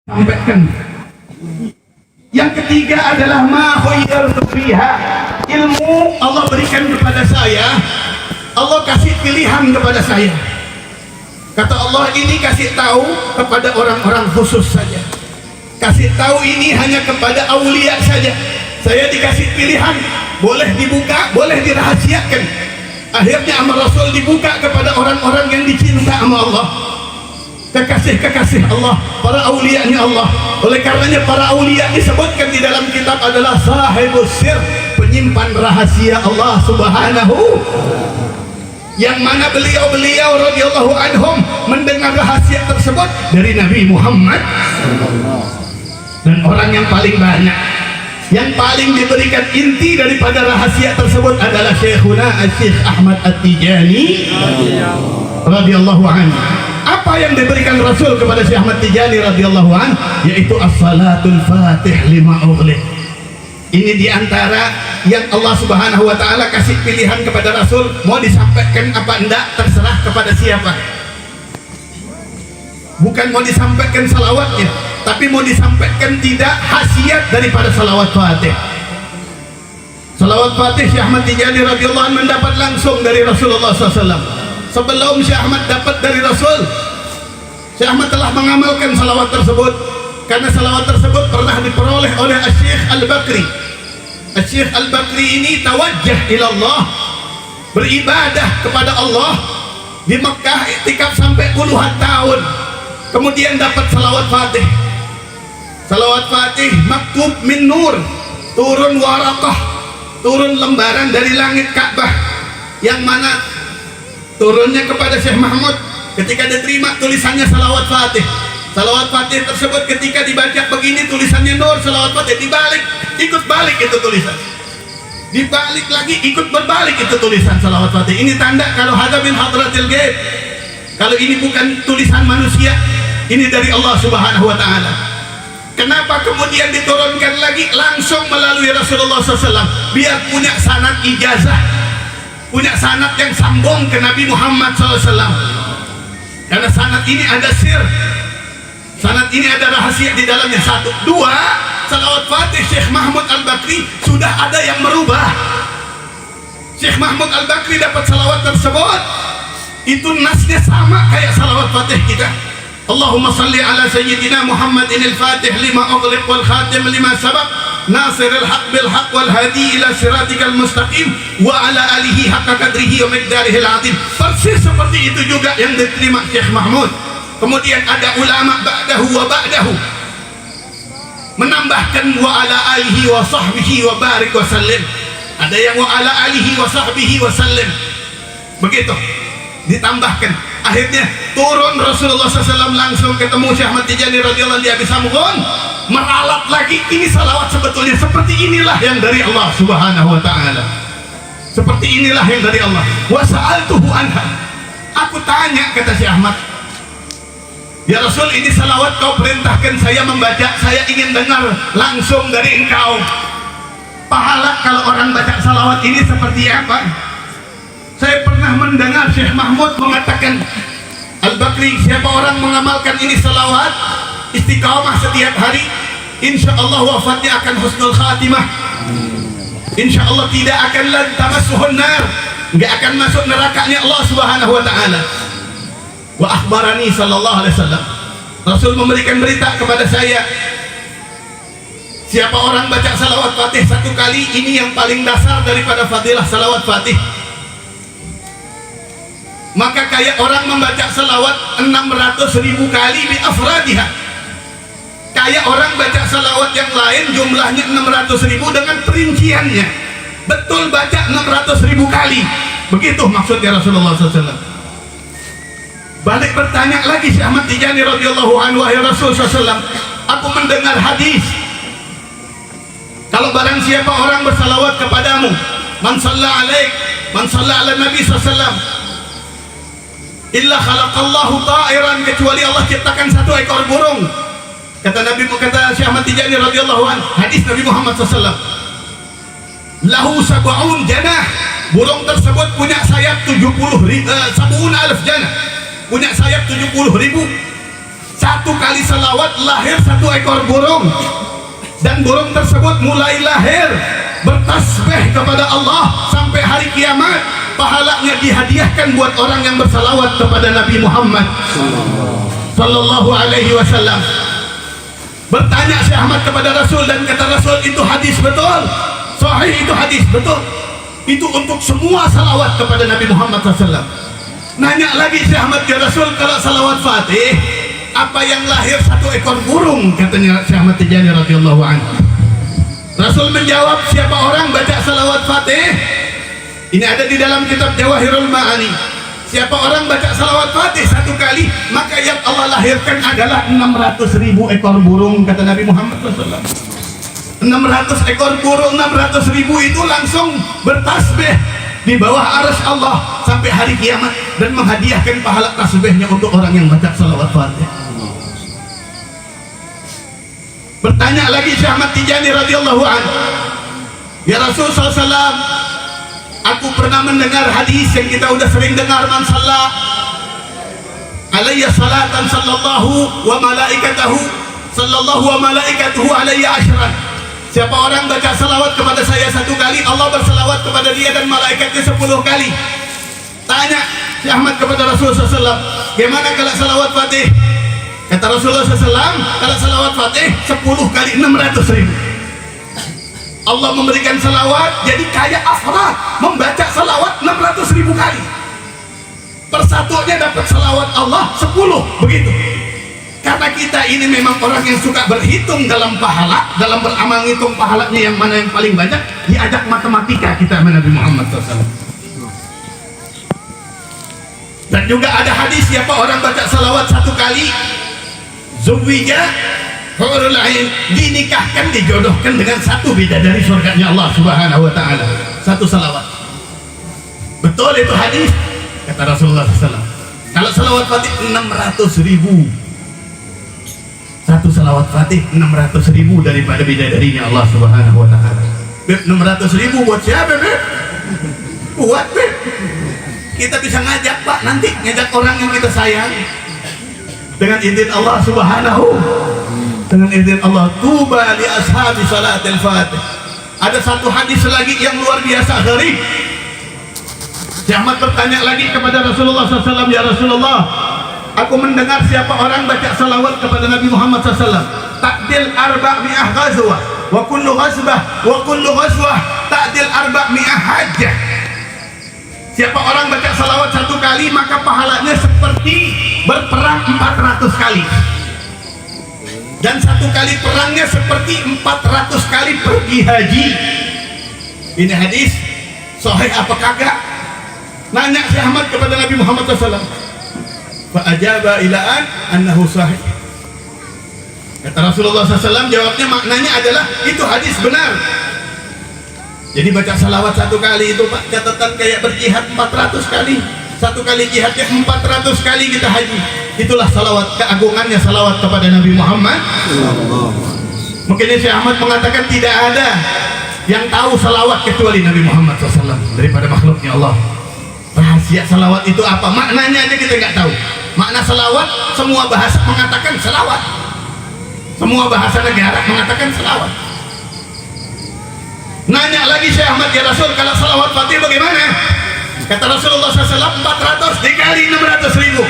sampaikan. Yang ketiga adalah ma khayyartu fiha, ilmu Allah berikan kepada saya, Allah kasih pilihan kepada saya. Kata Allah, ini kasih tahu kepada orang-orang khusus saja, kasih tahu ini hanya kepada aulia saja. Saya dikasih pilihan, boleh dibuka, boleh dirahasiakan. Akhirnya amal Rasul dibuka kepada orang-orang yang dicinta sama Allah, kekasih-kekasih Allah, para aulianya Allah. Oleh karenanya para aulia disebutkan di dalam kitab adalah sahibus sir, penyimpan rahasia Allah Subhanahu, yang mana beliau-beliau radhiyallahu anhum mendengar rahasia tersebut dari Nabi Muhammad. Dan orang yang paling banyak, yang paling diberikan inti daripada rahasia tersebut adalah Syekhuna Syekh Ahmad At-Tijani radhiyallahu anhu. Apa yang diberikan Rasul kepada Syekh Ahmad Tijani radhiyallahu anhu, yaitu as-salatul fatih lima ughliq. Ini diantara yang Allah Subhanahu wa ta'ala kasih pilihan kepada Rasul, mau disampaikan apa enggak terserah kepada siapa. Bukan mau disampaikan salawatnya, tapi mau disampaikan tidak khasiat daripada salawat fatih. Salawat fatih Syekh Ahmad Tijani radhiyallahu anhu mendapat langsung dari Rasulullah SAW. Sebelum Syekh Ahmad dapat dari Rasul, Syekh Ahmad telah mengamalkan salawat tersebut, karena salawat tersebut pernah diperoleh oleh Syekh Al-Bakri. Syekh Al-Bakri ini tawajjah ila Allah, beribadah kepada Allah di Mekah, iktikaf sampai puluhan tahun, kemudian dapat salawat fatih. Salawat fatih maktub min nur, turun warakah, turun lembaran dari langit Ka'bah, yang mana turunnya kepada Syekh Mahmud. Ketika diterima tulisannya salawat fatih. Salawat fatih tersebut ketika dibaca begini tulisannya nur, salawat fatih dibalik, ikut balik itu tulisan, dibalik lagi ikut berbalik itu tulisan salawat fatih. Ini tanda kalau hada min hadratil ghaib, kalau ini bukan tulisan manusia, ini dari Allah Subhanahu wa ta'ala. Kenapa kemudian diturunkan lagi langsung melalui Rasulullah SAW? Biar punya sanad ijazah, punya sanad yang sambung ke Nabi Muhammad SAW. Karena sanad ini ada sir, sanad ini ada rahasia di dalamnya. Satu, dua, salawat fatih Syekh Mahmud Al-Bakri sudah ada yang merubah. Syekh Mahmud Al-Bakri dapat salawat tersebut, itu nasnya sama kayak salawat fatih kita. Allahumma salli ala sayyidina Muhammadin al-fatih lima ughliq wal khatim lima sabaq nasiril haq bil haq wal hadi ila siratikal mustaqim wa ala alihi haqqa qadrihi wa miqdarihil azim. Persis seperti itu juga yang diterima Syekh Mahmud. Kemudian ada ulama ba'dahu wa ba'dahu menambahkan wa ala alihi wa sahbihi wa barik wa sallim. Ada yang wa ala alihi wa sahbihi wa sallim, begitu ditambahkan. Akhirnya turun Rasulullah SAW langsung ketemu Syekh Ahmad Tijani radhiyallahu anhu, dia bisa meralat lagi. Ini salawat sebetulnya seperti inilah yang dari Allah Subhanahu wa ta'ala, seperti inilah yang dari Allah. Wa sa'altuhu anha, aku tanya, kata Syekh Ahmad, ya Rasul, ini salawat kau perintahkan saya membaca, saya ingin dengar langsung dari engkau. Pahala kalau orang baca salawat ini seperti apa? Saya pernah mendengar Syekh Mahmud mengatakan, Al-Bakri, siapa orang mengamalkan ini salawat istiqamah setiap hari, insya Allah wafatnya akan husnul khatimah, insya Allah tidak akan tamassuhun nar, nggak akan masuk nerakanya Allah Subhanahu wa ta'ala. Wa akhbarani sallallahu alaihi wasallam, Rasul memberikan berita kepada saya, siapa orang baca salawat fatih satu kali, ini yang paling dasar daripada fadilah salawat fatih, maka kayak orang membaca salawat 600.000 kali bi afradiha. Kayak orang baca salawat yang lain jumlahnya 600.000 dengan perinciannya, betul baca 600.000 kali. Begitu maksudnya Rasulullah SAW. Balik bertanya lagi Syekh Ahmad Tijani radhiyallahu anhu, wahai Rasul SAW, aku mendengar hadis, kalau barang siapa orang bersalawat kepadamu, man shalla alaik, man shalla ala Nabi SAW, illa khalaqallahu ta'iran, kecuali Allah ciptakan satu ekor burung. Kata Nabi, kata Syekh Ahmad Tijani radhiyallahu anhu, hadis Nabi Muhammad SAW, lahu sab'un janah, burung tersebut punya sayap 70.000 janah, punya sayap 70.000. Satu kali salawat lahir satu ekor burung, dan burung tersebut mulai lahir bertasbih kepada Allah sampai hari kiamat. Pahalanya dihadiahkan buat orang yang bersalawat kepada Nabi Muhammad sallallahu alaihi wasallam. Bertanya Syekh Ahmad kepada Rasul, dan kata Rasul, itu hadis betul, sahih, itu hadis betul, itu untuk semua salawat kepada Nabi Muhammad SAW. Nanya lagi Syekh Ahmad, ya Rasul, kalau salawat Fatih apa yang lahir satu ekor burung, katanya Syekh Ahmad Tijani radhiyallahu anhu. Rasul menjawab, siapa orang baca salawat Fatih, ini ada di dalam kitab Jawahirul Ma'ani, siapa orang baca salawat Fatih satu kali, maka yang Allah lahirkan adalah 600.000 ekor burung, kata Nabi Muhammad SAW. 600 ekor burung, 600.000 itu langsung bertasbih di bawah arsy Allah sampai hari kiamat, dan menghadiahkan pahala tasbihnya untuk orang yang baca salawat Fatih. Bertanya lagi Syekh Ahmad Tijani radhiyallahu anhu, ya Rasul SAW, aku pernah mendengar hadis yang kita udah sering dengar, man shalla alayya salatan sallallahu wa malaikatahu sallallahu wa malaikatuhu alayya asyran. Siapa orang baca salawat kepada saya satu kali, Allah bersalawat kepada dia dan malaikatnya 10 kali. Tanya Syekh Ahmad kepada Rasulullah SAW, gimana kalau salawat Fatih? Kata Rasulullah SAW, kalau salawat Fatih 10 kali 600.000. Allah memberikan salawat, jadi kayak afrad membaca salawat 600.000 kali. Persatunya dapat salawat Allah 10, begitu. Karena kita ini memang orang yang suka berhitung dalam pahala, dalam beramal ngitung pahalanya yang mana yang paling banyak, diajak matematika kita sama Nabi Muhammad SAW. Dan juga ada hadis, siapa orang baca salawat satu kali, zuwija hurul ain, dinikahkan, dijodohkan dengan satu bidadari surganya Allah Subhanahu wa taala. Satu salawat. Betul itu hadis, kata Rasulullah SAW. Kalau salawat Fatih 600.000, satu salawat Fatih 600.000 daripada bidadarinya Allah Subhanahu wa taala. 600.000 buat siapa, Beb? Buat, Beb. Kita bisa ngajak, Pak, nanti ngajak orang yang kita sayang dengan izin Allah Subhanahu, dengan izin Allah. Tuba li ashabi salatil Fatih. Ada satu hadis lagi yang luar biasa gharib. Syekh Ahmad bertanya lagi kepada Rasulullah SAW, ya Rasulullah, aku mendengar siapa orang baca salawat kepada Nabi Muhammad SAW, ta'dil 400 ghazwah wa kullu ghazwah ta'dil 400 hajjah. Siapa orang baca salawat satu kali, maka pahalanya seperti berperang 400 kali, dan satu kali perangnya seperti 400 kali pergi haji. Ini hadis sahih apa kagak? Nanya Syekh Ahmad kepada Nabi Muhammad SAW. Fa'ajaba ilaan annahu sahih. Kata Rasulullah SAW, jawabnya maknanya adalah itu hadis benar. Jadi baca salawat satu kali itu, Pak, catatan kayak berjihad 400 kali. Satu kali jihadnya 400 kali kita haji. Itulah salawat, keagungannya salawat kepada Nabi Muhammad. Mungkin Syekh Ahmad mengatakan tidak ada yang tahu salawat kecuali Nabi Muhammad SAW daripada makhluknya Allah. Rahasia salawat itu apa? Maknanya aja kita nggak tahu. Makna salawat, semua bahasa mengatakan salawat, semua bahasa negara mengatakan salawat. Nanya lagi Syekh Ahmad, ya Rasul, kalau salawat Fatih bagaimana? Kata Rasulullah SAW, 400 dikali 600.000.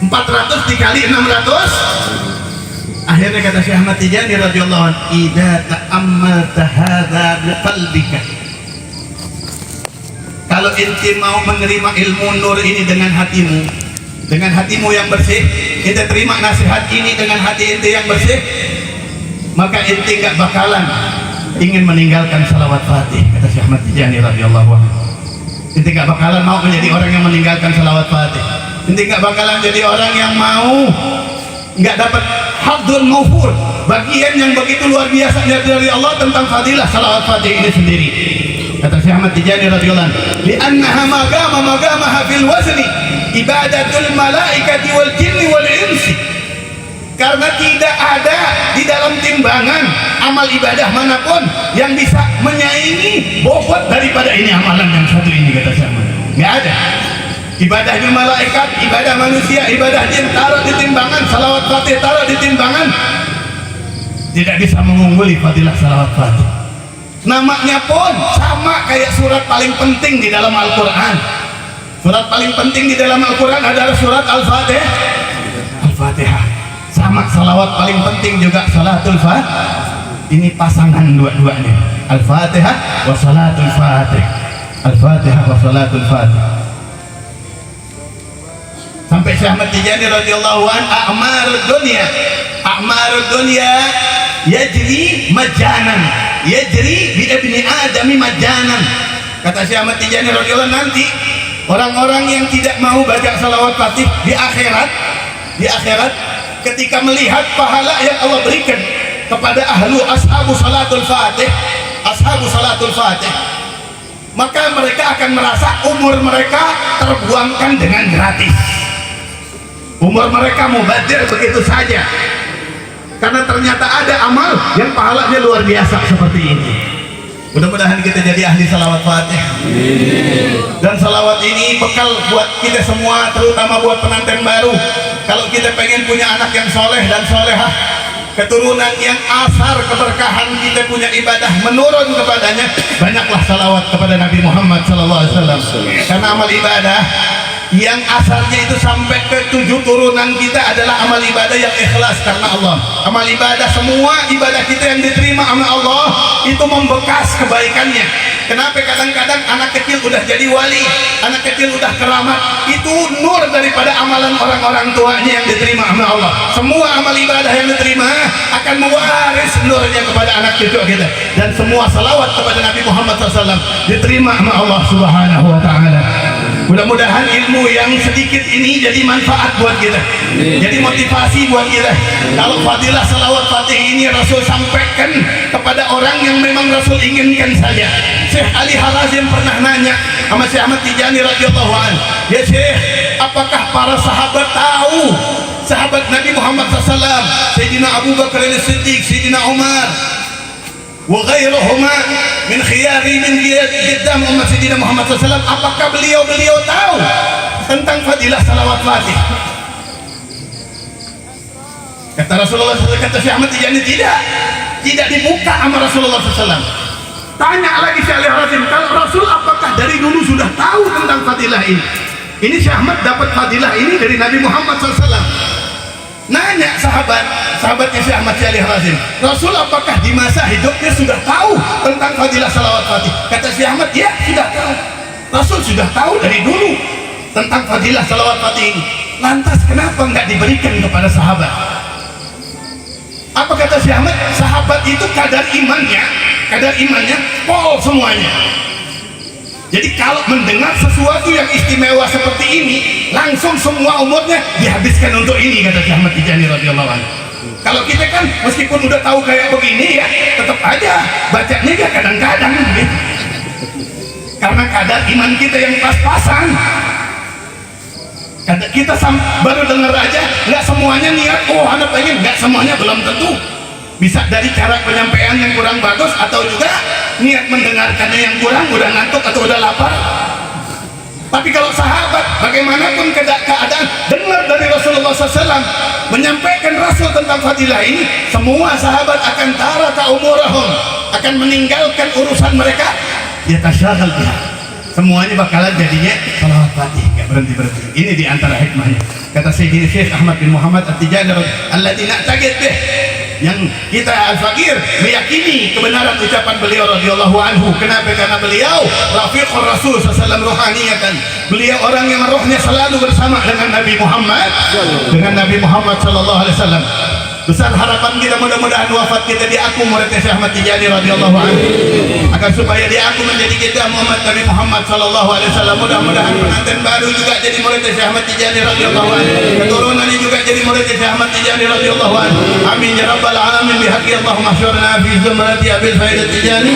400 dikali 600. Akhirnya kata Syekh Ahmad Tijani radhiyallahu anhu, idza ta'ammalta hadza biqalbika, kalau inti mau menerima ilmu nur ini dengan hatimu yang bersih, kita terima nasihat ini dengan hati inti yang bersih, maka inti nggak bakalan ingin meninggalkan salawat Fatih, kata Syekh Ahmad Tijani radhiyallahu anhu. Inti nggak bakalan mau menjadi orang yang meninggalkan salawat Fatih. Inti nggak bakalan jadi orang yang mau nggak dapat hadzul maufur, bagian yang begitu luar biasa dari Allah tentang fadilah salawat Fatih ini sendiri. Kata Syekh Ahmad Tijani radhiyallahu anhu, li'annaha magamaha fil wazni ibadatul malaikati wal jinni wal insi. Karena tidak ada di dalam timbangan amal ibadah manapun yang bisa menyaingi bobot daripada ini amalan yang satu ini, kata Syekh Ahmad. Nggak ada. ibadahnya malaikat, ibadah manusia, ibadah jin taruh di timbangan, salawat fatih taruh di timbangan, tidak bisa mengungguli fadilah salawat fatih. Namanya pun sama kayak surat paling penting di dalam Al-Quran. Surat paling penting di dalam Al-Quran adalah surat Al-Fatihah. Al-Fatihah sama salawat paling penting juga salatul fatih. Ini pasangan dua-duanya, Al-Fatihah wa salatul fatih, Al-Fatihah wa salatul fatih. Sampai Syekh Ahmad Tijani radhiyallahu an, a'marud dunya yajri majanan, yajri bi ibni adami majanan. Kata Syekh Ahmad Tijani radhiyallahu an, nanti orang-orang yang tidak mau baca salawat fatih di akhirat ketika melihat pahala yang Allah berikan kepada ashabu salatul fatih, maka mereka akan merasa umur mereka terbuangkan dengan gratis, umur mereka mubadir begitu saja, karena ternyata ada amal yang pahalanya luar biasa seperti ini. Mudah-mudahan kita jadi ahli salawat fatih, dan salawat ini bekal buat kita semua, terutama buat pengantin baru. Kalau kita pengen punya anak yang soleh dan solehah, keturunan yang asar keberkahan, kita punya ibadah menurun kepadanya, banyaklah salawat kepada Nabi Muhammad SAW. Karena amal ibadah yang asalnya itu sampai ke 7 turunan kita adalah amal ibadah yang ikhlas karena Allah. Amal ibadah, semua ibadah kita yang diterima sama Allah itu membekas kebaikannya. Kenapa kadang-kadang anak kecil udah jadi wali, anak kecil udah keramat, itu nur daripada amalan orang-orang tuanya yang diterima sama Allah. Semua amal ibadah yang diterima akan mewaris nurnya kepada anak cucu kita, dan semua salawat kepada Nabi Muhammad SAW diterima sama Allah Subhanahu wa Ta'ala. Mudah-mudahan ilmu yang sedikit ini jadi manfaat buat kita, jadi motivasi buat kita. Kalau fadilah salawat fatih ini Rasul sampaikan kepada orang yang memang Rasul inginkan saja. Syekh Ali Harazim pernah nanya sama Syekh Ahmad Tijani radhiyallahu anhu, ya Syekh, apakah para sahabat tahu sahabat Nabi Muhammad SAW, Sayyidina Abu Bakar As-Siddiq, Sayyidina Umar wa ghairuhuma min khiyari min qiyam umat Sayyidina Muhammad SAW, apakah beliau tahu tentang fadilah salawat fatih? Kata Rasulullah SAW, kata Syekh Ahmad Tijani, tidak dibuka sama Rasulullah SAW. Tanya lagi Syekh Ali Harazim, kalau Rasul apakah dari dulu sudah tahu tentang fadilah ini? Ini Syekh Ahmad dapat fadilah ini dari Nabi Muhammad SAW. Nanya sahabatnya Syekh Ahmad Syekh Ali Harazim, Rasul apakah di masa hidupnya sudah tahu tentang fadilah salawat fatih? Kata Syekh Ahmad, ya sudah tahu. Rasul sudah tahu dari dulu tentang fadilah salawat fatih ini. Lantas kenapa nggak diberikan kepada sahabat? Apa kata Syekh Ahmad? Sahabat itu kadar imannya pol semuanya. Jadi kalau mendengar sesuatu yang istimewa seperti ini, langsung semua umurnya dihabiskan untuk ini, kata Syekh Ahmad Tijani radhiyallahu anhu. Kalau kita kan meskipun udah tahu kayak begini ya, tetap aja bacanya ya kadang-kadang gitu. Karena kadar iman kita yang pas-pasan. Kita baru dengar aja, nggak semuanya niat, oh anak pengen, nggak semuanya, belum tentu. Bisa dari cara penyampaian yang kurang bagus, atau juga niat mendengarkannya yang kurang, udah ngantuk atau udah lapar. Tapi kalau sahabat, bagaimanapun keadaan, dengar dari Rasulullah SAW menyampaikan Rasul tentang fadilah ini, semua sahabat akan taraka umurahum, akan meninggalkan urusan mereka, ya tasyaghal biha. Semuanya bakalan jadinya salawat fatih, gak berhenti-berhenti. Ini diantara hikmahnya. Kata Sayyidina Syekh Ahmad bin Muhammad At-Tijani alladzi na'taqid bih, yang kita al-fakir meyakini kebenaran ucapan beliau radhiyallahu anhu. Kenapa? Karena beliau rafiqur Rasul sallallahu rohaniyatan. Beliau orang yang rohnya selalu bersama dengan Nabi Muhammad, sallallahu alaihi wasallam. Besar harapan kita, mudah-mudahan wafat kita diaku muridnya Syekh Ahmad Tijani radhiyallahu anhu, agar supaya diaku menjadi kita Muhammad Nabi Muhammad sallallahu alaihi wasallam. Mudah-mudahan pengantin baru juga jadi muridnya Syekh Ahmad Tijani radhiyallahu anhu, keturunannya juga jadi muridnya Syekh Ahmad Tijani radhiyallahu anhu. Amin ya rabbal alamin. Bihaqqi Allahumma syurna fi zumrati Abil Faidah Tijani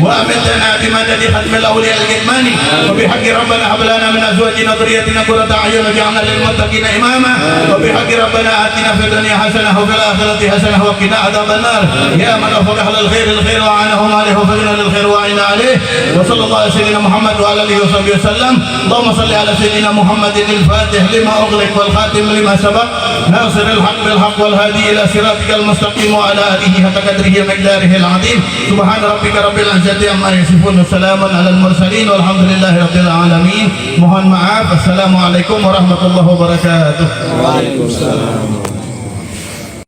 wa amitna bi madadi khatmil awliya al-gidmani wa bihaqqi rabbana hab lana min azwajina dhurriyyatina qurrata a'yun waj'alna lil muttaqina imama wa bihaqqi rabbana atina fid dunya hasanah wa fil الآخرة حسنة وقنا عذاب النار يا من وفق أهل الخير الخير وأعانهم عليه وفقنا للخير وأعنا عليه وصلى الله على سيدنا محمد وعلى آله وصحبه وسلم اللهم صل على سيدنا محمد الفاتح لما أغلق والخاتم لما سبق ناصر الحق بالحق والهادي إلى صراطك المستقيم وعلى آله حق قدره ومقداره العظيم سبحان ربك رب العزة عما يصفون وسلام على المرسلين والحمد لله رب العالمين. Mohon maaf. Assalamualaikum warahmatullahi wabarakatuh. Waalaikumsalam.